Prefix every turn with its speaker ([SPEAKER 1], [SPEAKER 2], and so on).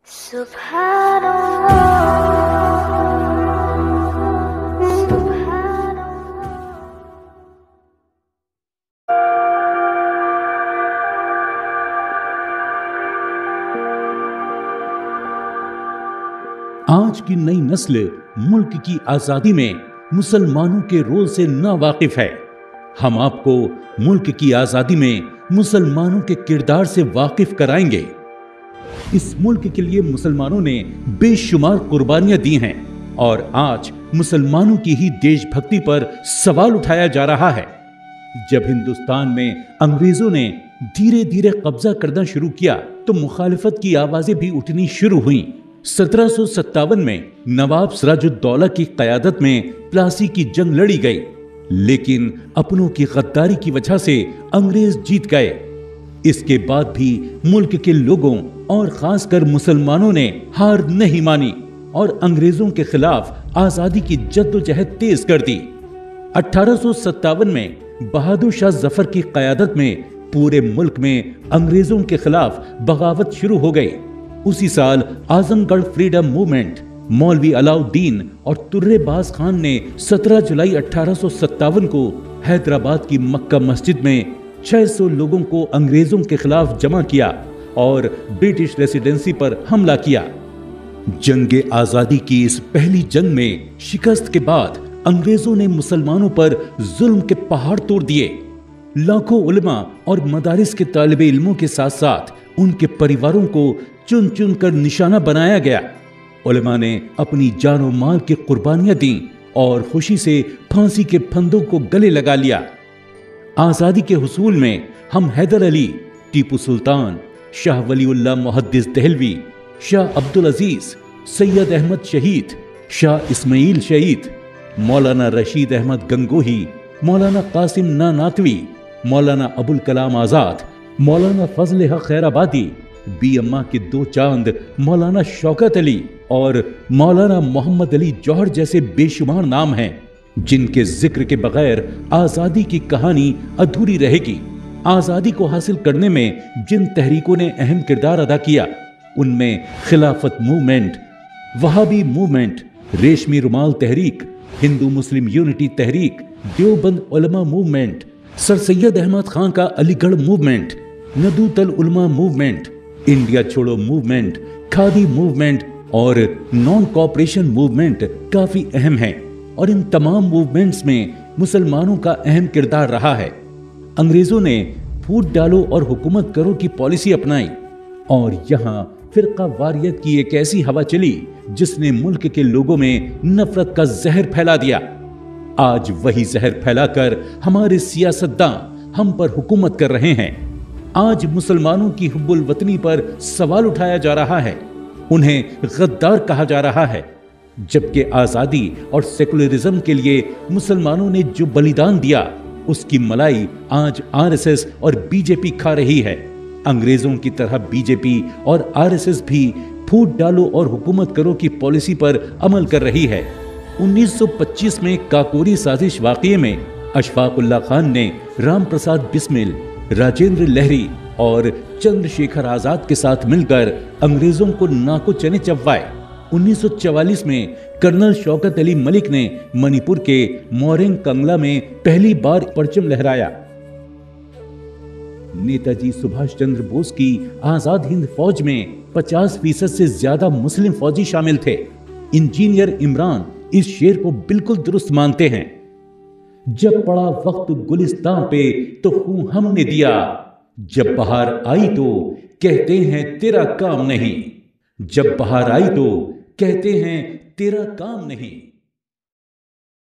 [SPEAKER 1] आज की नई नस्ल मुल्क की आजादी में मुसलमानों के रोल से नावाकिफ है। हम आपको मुल्क की आजादी में मुसलमानों के किरदार से वाकिफ कराएंगे। इस मुल्क के लिए मुसलमानों ने बेशुमार कुर्बानियां दी हैं और आज मुसलमानों की ही देशभक्ति पर सवाल उठाया जा रहा है। जब हिंदुस्तान में अंग्रेजों ने धीरे धीरे कब्जा करना शुरू किया तो मुखालिफत की आवाजें भी उठनी शुरू हुई। 1757 में नवाब सिराजुद्दौला की क़यादत में प्लासी की जंग लड़ी गई, लेकिन अपनों की गद्दारी की वजह से अंग्रेज जीत गए। इसके बाद भी मुल्क के लोगों और खासकर मुसलमानों ने हार नहीं मानी और अंग्रेजों के खिलाफ आजादी की जद्दोजहद तेज कर दी। 1857 में बहादुर शाह जफर की क़यादत में पूरे मुल्क में अंग्रेजों के खिलाफ बगावत शुरू हो गई। उसी साल आजमगढ़ फ्रीडम मूवमेंट, मौलवी अलाउद्दीन और तुर्रेबाज खान ने 17 जुलाई 1857 को हैदराबाद की मक्का मस्जिद में 600 लोगों को अंग्रेजों के खिलाफ जमा किया और ब्रिटिश रेसिडेंसी पर हमला किया। जंगे आजादी की इस पहली जंग में शिकस्त के बाद अंग्रेजों ने मुसलमानों पर जुल्म के पहाड़ तोड़ दिए। लाखों उलमा और मदारिस के तालिबे इल्मों के साथ साथ उनके परिवारों को चुन चुन कर निशाना बनाया गया। उलमा ने अपनी जानो माल की कुर्बानियां दी और खुशी से फांसी के फंदों को गले लगा लिया। आजादी के हुसूल में हम हैदर अली, टीपू सुल्तान, शाह वलीउल्लाह मुहद्दिस दहलवी, शाह अब्दुल अजीज, सैयद अहमद शहीद, शाह इस्माइल शहीद, मौलाना रशीद अहमद गंगोही, मौलाना कासिम नानातवी, मौलाना अबुल कलाम आजाद, मौलाना फजल हक खैराबादी, बी अम्मा के दो चांद मौलाना शौकत अली और मौलाना मोहम्मद अली जौहर जैसे बेशुमार नाम हैं जिनके जिक्र के बगैर आजादी की कहानी अधूरी रहेगी। आजादी को हासिल करने में जिन तहरीकों ने अहम किरदार अदा किया उनमें खिलाफत मूवमेंट, वहाबी मूवमेंट, रेशमी रुमाल तहरीक, हिंदू मुस्लिम यूनिटी तहरीक, देवबंद उलमा मूवमेंट, सर सैयद अहमद खान का अलीगढ़ मूवमेंट, नदूतल उलमा मूवमेंट, इंडिया छोड़ो मूवमेंट, खादी मूवमेंट और नॉन कॉपरेशन मूवमेंट काफी अहम हैं और इन तमाम मूवमेंट्स में मुसलमानों का अहम किरदार रहा है। अंग्रेजों ने फूट डालो और हुकूमत करो की पॉलिसी अपनाई और यहाँ फिरका वारियत की एक ऐसी हवा चली जिसने मुल्क के लोगों में नफरत का जहर फैला दिया। आज वही जहर फैलाकर हमारे सियासतदां हम पर हुकूमत कर रहे हैं। आज मुसलमानों की हुब्बुल वतनी पर सवाल उठाया जा रहा है, उन्हें गद्दार कहा जा रहा है, जबकि आजादी और सेकुलरिज्म के लिए मुसलमानों ने जो बलिदान दिया उसकी मलाई आज आरएसएस और बीजेपी खा रही है। अंग्रेजों की तरह बीजेपी और आरएसएस भी फूट डालो और हुकूमत करो की पॉलिसी पर अमल कर रही है। 1925 में काकोरी साजिश वाक़ये में अशफाकुल्लाह खान ने राम प्रसाद बिस्मिल, राजेंद्र लहरी और चंद्रशेखर आजाद के साथ मिलकर अंग्रेजों को नाको चने चबवाए। 1944 में कर्नल शौकत अली मलिक ने मणिपुर के मोरेंग कंगला में पहली बार परचम लहराया। नेताजी सुभाष चंद्र बोस की आजाद हिंद फौज में 50% से ज्यादा मुस्लिम फौजी शामिल थे। इंजीनियर इमरान इस शेर को बिल्कुल दुरुस्त मानते हैं। जब पड़ा वक्त गुलिस्तान पे तो खून हमने दिया, जब बहार आई तो कहते हैं तेरा काम नहीं, जब बहार आई तो कहते हैं तेरा काम नहीं।